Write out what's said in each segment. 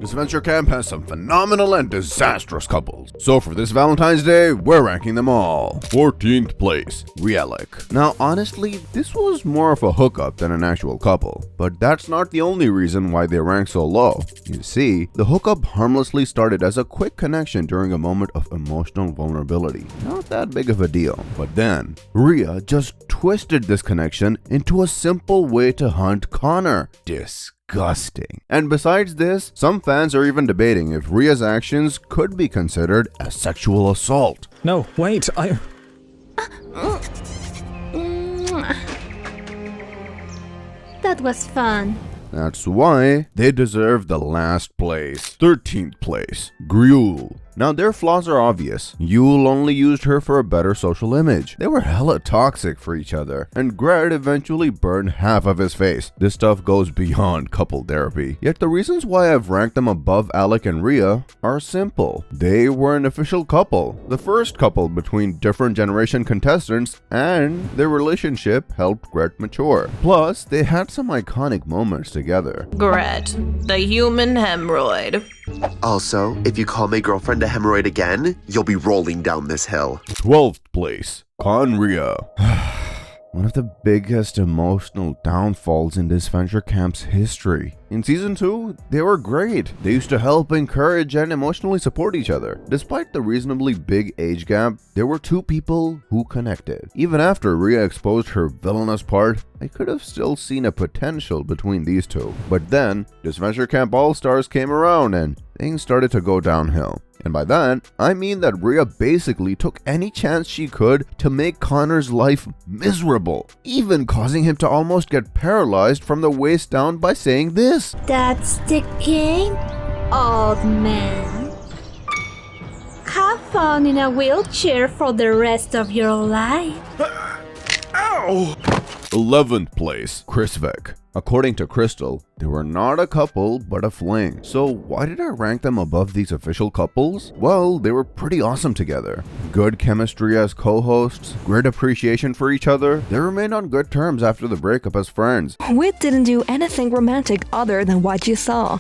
Disventure Camp has some phenomenal and disastrous couples. So for this Valentine's Day, we're ranking them all. 14th place, Relic. Now honestly, this was more of a hookup than an actual couple, but that's not the only reason why they rank so low. You see, the hookup harmlessly started as a quick connection during a moment of emotional vulnerability. Not that big of a deal. But then, Rhea just twisted this connection into a simple way to hunt Connor. Disgusting. And besides this, some fans are even debating if Rhea's actions could be considered as sexual assault. No, wait, That was fun. That's why they deserve the last place. 13th place, Gruel. Now their flaws are obvious. Yule only used her for a better social image. They were hella toxic for each other, and Gred eventually burned half of his face. This stuff goes beyond couple therapy. Yet the reasons why I've ranked them above Alec and Rhea are simple. They were an official couple, the first couple between different generation contestants, and their relationship helped Gred mature. Plus, they had some iconic moments together. Gret, the human hemorrhoid. Also, if you call my girlfriend a hemorrhoid again, you'll be rolling down this hill. 12th place, Conria. One of the biggest emotional downfalls in Disventure Camp's history. In Season 2, they were great. They used to help, encourage, and emotionally support each other. Despite the reasonably big age gap, there were two people who connected. Even after Rhea exposed her villainous part, I could have still seen a potential between these two. But then, Disventure Camp All-Stars came around and things started to go downhill. And by that, I mean that Rhea basically took any chance she could to make Connor's life miserable, even causing him to almost get paralyzed from the waist down by saying this. That's the king, old man. Have fun in a wheelchair for the rest of your life. Ow! 11th place, Trevik. According to Crystal, they were not a couple but a fling. So why did I rank them above these official couples? Well, they were pretty awesome together. Good chemistry as co-hosts, great appreciation for each other. They remained on good terms after the breakup as friends. We didn't do anything romantic other than what you saw.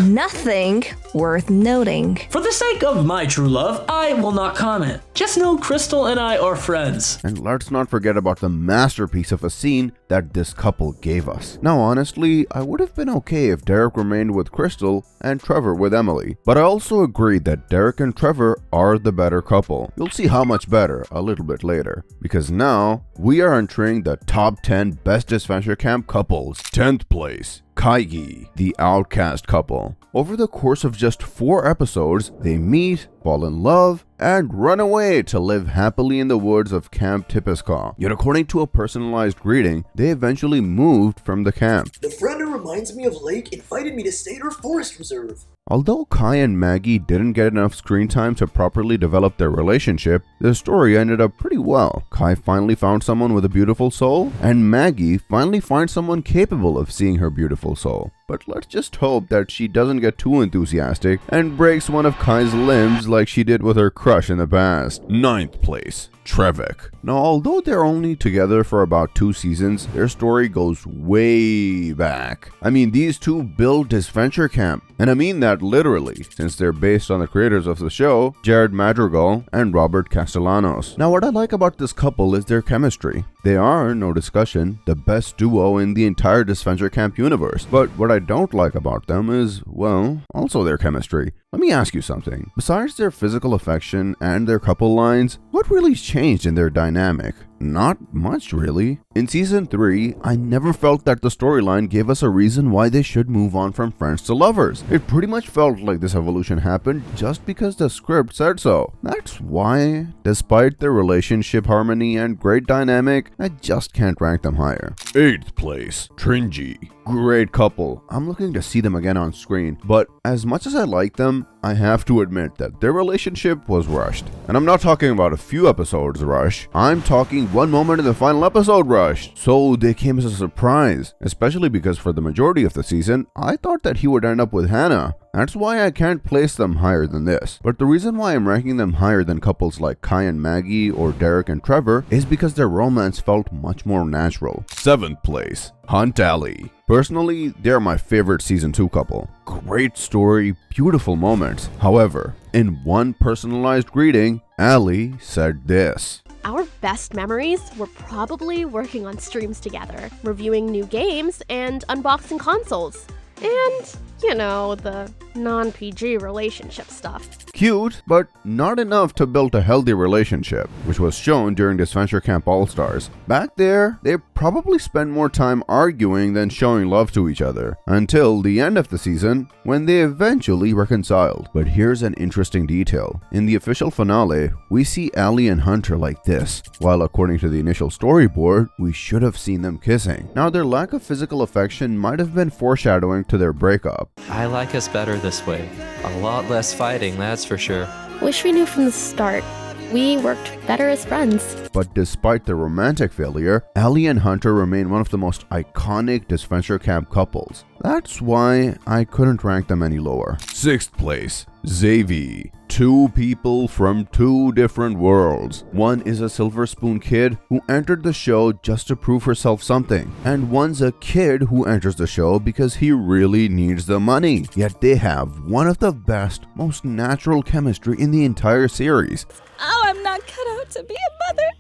Nothing worth noting. For the sake of my true love, I will not comment. Just know Crystal and I are friends. And let's not forget about the masterpiece of a scene that this couple gave us. Now honestly, I would have been okay if Derek remained with Crystal and Trevor with Emily. But I also agreed that Derek and Trevor are the better couple. You'll see how much better a little bit later. Because now, we are entering the top 10 best Disventure Camp couples. 10th place, Kaigi, the outcast couple. Over the course of just 4 episodes, they meet, fall in love, and run away to live happily in the woods of Camp Tipiskaw. Yet according to a personalized greeting, they eventually moved from the camp. The friend who reminds me of Lake invited me to stay at her forest reserve. Although Kai and Maggie didn't get enough screen time to properly develop their relationship, the story ended up pretty well. Kai finally found someone with a beautiful soul, and Maggie finally finds someone capable of seeing her beautiful soul. But let's just hope that she doesn't get too enthusiastic and breaks one of Kai's limbs like she did with her crush in the past. 9th place, Trevik. Now, although they're only together for about 2 seasons, their story goes way back. I mean, these two built Disventure Camp, and I mean that literally, since they're based on the creators of the show, Jared Madrigal and Robert Castellanos. Now, what I like about this couple is their chemistry. They are, no discussion, the best duo in the entire Disventure Camp universe. But what I don't like about them is, well, also their chemistry. Let me ask you something. Besides their physical affection and their couple lines, what really changed in their dynamic? Not much, really. In Season 3, I never felt that the storyline gave us a reason why they should move on from friends to lovers. It pretty much felt like this evolution happened just because the script said so. That's why, despite their relationship harmony and great dynamic, I just can't rank them higher. 8th place, Tringy. Great couple. I'm looking to see them again on screen, but as much as I like them, I have to admit that their relationship was rushed. And I'm not talking about a few episodes rush, I'm talking one moment in the final episode rushed. So they came as a surprise, especially because for the majority of the season, I thought that he would end up with Hannah. That's why I can't place them higher than this. But the reason why I'm ranking them higher than couples like Kai and Maggie or Derek and Trevor is because their romance felt much more natural. 7th place, Hunt Alley. Personally, they're my favorite season 2 couple. Great story, beautiful moments. However, in one personalized greeting, Allie said this. Our best memories were probably working on streams together, reviewing new games, and unboxing consoles. And, you know, the non-PG relationship stuff. Cute, but not enough to build a healthy relationship, which was shown during Disventure Camp All-Stars. Back there, they probably spent more time arguing than showing love to each other, until the end of the season, when they eventually reconciled. But here's an interesting detail. In the official finale, we see Allie and Hunter like this, while according to the initial storyboard, we should have seen them kissing. Now, their lack of physical affection might have been foreshadowing to their breakup. I like us better this way. A lot less fighting, that's for sure. Wish we knew from the start. We worked better as friends. But despite the romantic failure, Allie and Hunter remain one of the most iconic Disventure Camp couples. That's why I couldn't rank them any lower. 6th place, Zavy. 2 people from 2 different worlds. One is a Silver Spoon kid who entered the show just to prove herself something, and one's a kid who enters the show because he really needs the money. Yet they have one of the best, most natural chemistry in the entire series. Oh, I'm not cut out to be a mother.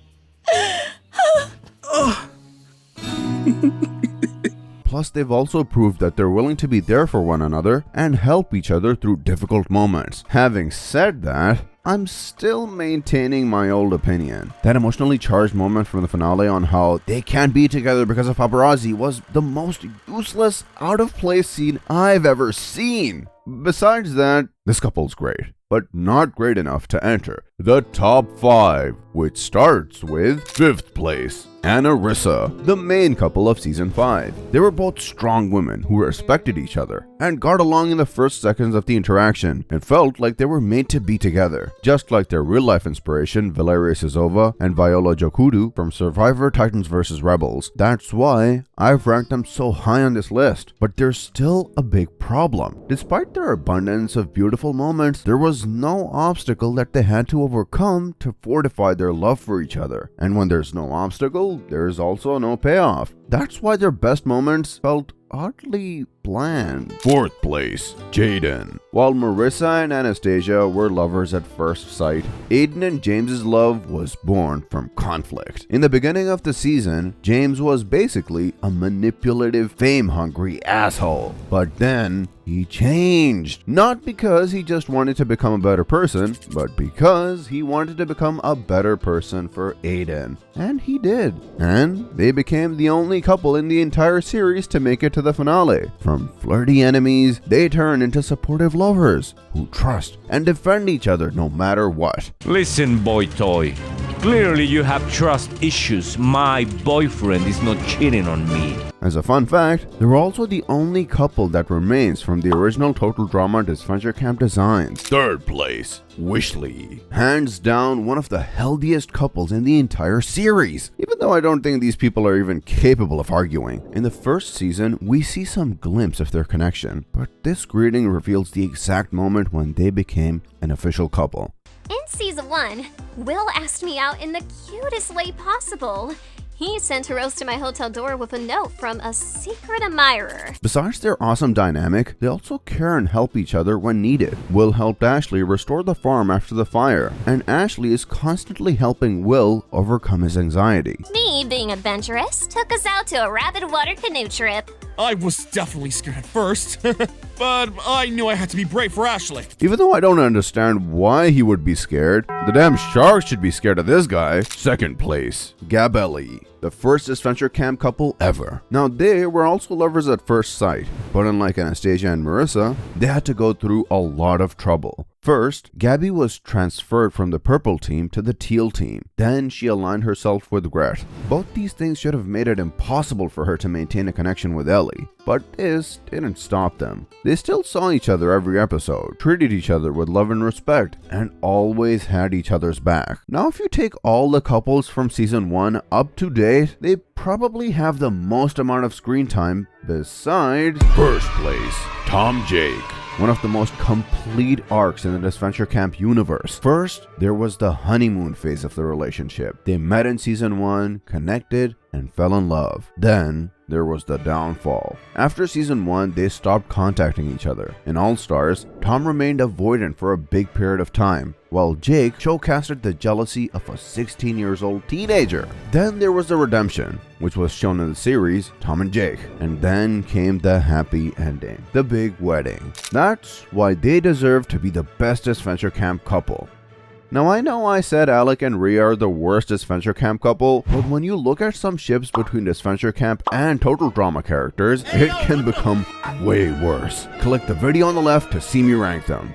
Plus, they've also proved that they're willing to be there for one another and help each other through difficult moments. Having said that, I'm still maintaining my old opinion. That emotionally charged moment from the finale on how they can't be together because of paparazzi was the most useless, out-of-place scene I've ever seen. Besides that, this couple's great, but not great enough to enter the top 5, which starts with 5th place, Annorissa, the main couple of season 5. They were both strong women who respected each other and got along in the first seconds of the interaction and felt like they were made to be together, just like their real-life inspiration Valeria Sizova and Viola Jokudu from Survivor Titans vs. Rebels. That's why I've ranked them so high on this list, but there's still a big problem. Despite their abundance of beautiful moments, there was no obstacle that they had to overcome to fortify their love for each other. And when there's no obstacle, there's also no payoff. That's why their best moments felt oddly bland. 4th place, Jaden. While Marissa and Anastasia were lovers at first sight, Aiden and James's love was born from conflict. In the beginning of the season, James was basically a manipulative, fame-hungry asshole. But then he changed. Not because he just wanted to become a better person, but because he wanted to become a better person for Aiden. And he did. And they became the only couple in the entire series to make it to the finale. From flirty enemies, they turn into supportive lovers who trust and defend each other no matter what. Listen, boy toy. Clearly you have trust issues. My boyfriend is not cheating on me. As a fun fact, they're also the only couple that remains from the original Total Drama Disventure Camp designs. 3rd place, Wishley. Hands down, one of the healthiest couples in the entire series, even though I don't think these people are even capable of arguing. In the first season, we see some glimpse of their connection, but this greeting reveals the exact moment when they became an official couple. In season 1, Will asked me out in the cutest way possible. He sent a rose to my hotel door with a note from a secret admirer. Besides their awesome dynamic, they also care and help each other when needed. Will helped Ashley restore the farm after the fire, and Ashley is constantly helping Will overcome his anxiety. Me, being adventurous, took us out to a rapid water canoe trip. I was definitely scared at first, but I knew I had to be brave for Ashley. Even though I don't understand why he would be scared, the damn sharks should be scared of this guy. 2nd place, Gabelli, the first Disventure Camp couple ever. Now, they were also lovers at first sight, but unlike Anastasia and Marissa, they had to go through a lot of trouble. First, Gabby was transferred from the purple team to the teal team. Then she aligned herself with Gret. Both these things should have made it impossible for her to maintain a connection with Ellie, but this didn't stop them. They still saw each other every episode, treated each other with love and respect, and always had each other's back. Now, if you take all the couples from season 1 up to date, they probably have the most amount of screen time besides 1st place, Tom Jake. one of the most complete arcs in the Disventure Camp universe. First, there was the honeymoon phase of the relationship. They met in season 1, connected, and fell in love. Then, there was the downfall. After season 1, they stopped contacting each other. In All Stars, Tom remained avoidant for a big period of time, while Jake showcased the jealousy of a 16-year-old teenager. Then there was the redemption, which was shown in the series Tom and Jake, and then came the happy ending, the big wedding. That's why they deserve to be the best Disventure Camp couple. Now I know I said Alec and Rhea are the worst Disventure Camp couple, but when you look at some ships between Disventure Camp and Total Drama characters, it can become way worse. Click the video on the left to see me rank them.